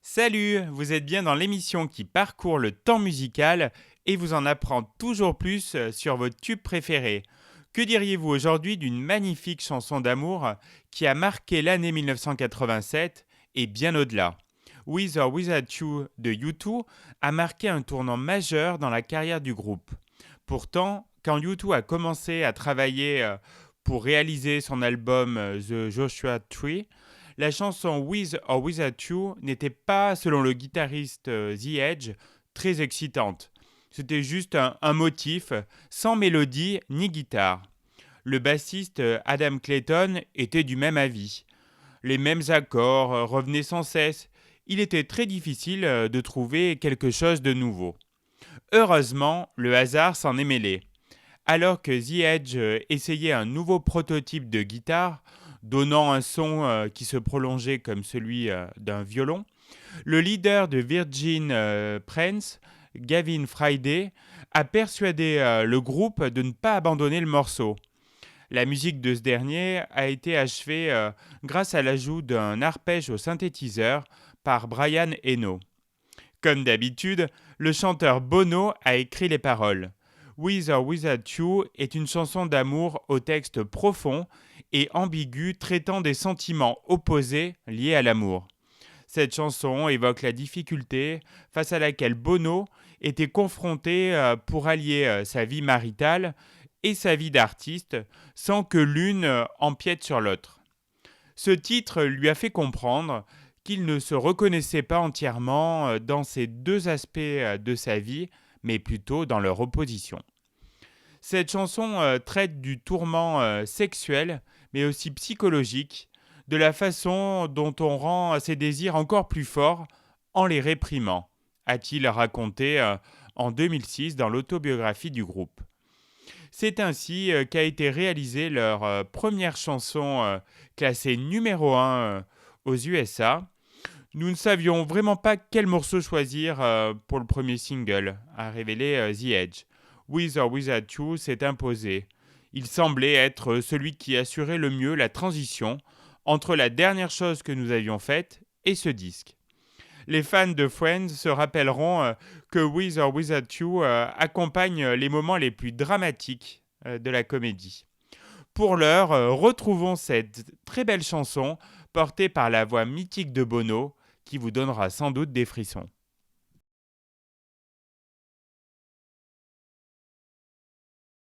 Salut, vous êtes bien dans l'émission qui parcourt le temps musical et vous en apprend toujours plus sur vos tubes préférés. Que diriez-vous aujourd'hui d'une magnifique chanson d'amour qui a marqué l'année 1987 et bien au-delà? With or Without You de U2 a marqué un tournant majeur dans la carrière du groupe. Pourtant, quand U2 a commencé à travailler pour réaliser son album The Joshua Tree, la chanson With or Without You n'était pas, selon le guitariste The Edge, très excitante. C'était juste un motif, sans mélodie ni guitare. Le bassiste Adam Clayton était du même avis. Les mêmes accords revenaient sans cesse. Il était très difficile de trouver quelque chose de nouveau. Heureusement, le hasard s'en est mêlé. Alors que The Edge essayait un nouveau prototype de guitare, donnant un son qui se prolongeait comme celui d'un violon, le leader de Virgin Prince, Gavin Friday, a persuadé le groupe de ne pas abandonner le morceau. La musique de ce dernier a été achevée grâce à l'ajout d'un arpège au synthétiseur par Brian Eno. Comme d'habitude, le chanteur Bono a écrit les paroles. With or Without You est une chanson d'amour au texte profond et ambigu traitant des sentiments opposés liés à l'amour. Cette chanson évoque la difficulté face à laquelle Bono était confronté pour allier sa vie maritale et sa vie d'artiste sans que l'une empiète sur l'autre. Ce titre lui a fait comprendre qu'il ne se reconnaissait pas entièrement dans ces deux aspects de sa vie, mais plutôt dans leur opposition. Cette chanson traite du tourment sexuel, mais aussi psychologique, de la façon dont on rend ses désirs encore plus forts en les réprimant, a-t-il raconté en 2006 dans l'autobiographie du groupe. C'est ainsi qu'a été réalisée leur première chanson classée numéro 1 aux USA. Nous ne savions vraiment pas quel morceau choisir pour le premier single, a révélé The Edge. With or Without You s'est imposé. Il semblait être celui qui assurait le mieux la transition entre la dernière chose que nous avions faite et ce disque. Les fans de Friends se rappelleront que With or Without You accompagne les moments les plus dramatiques de la comédie. Pour l'heure, retrouvons cette très belle chanson portée par la voix mythique de Bono qui vous donnera sans doute des frissons.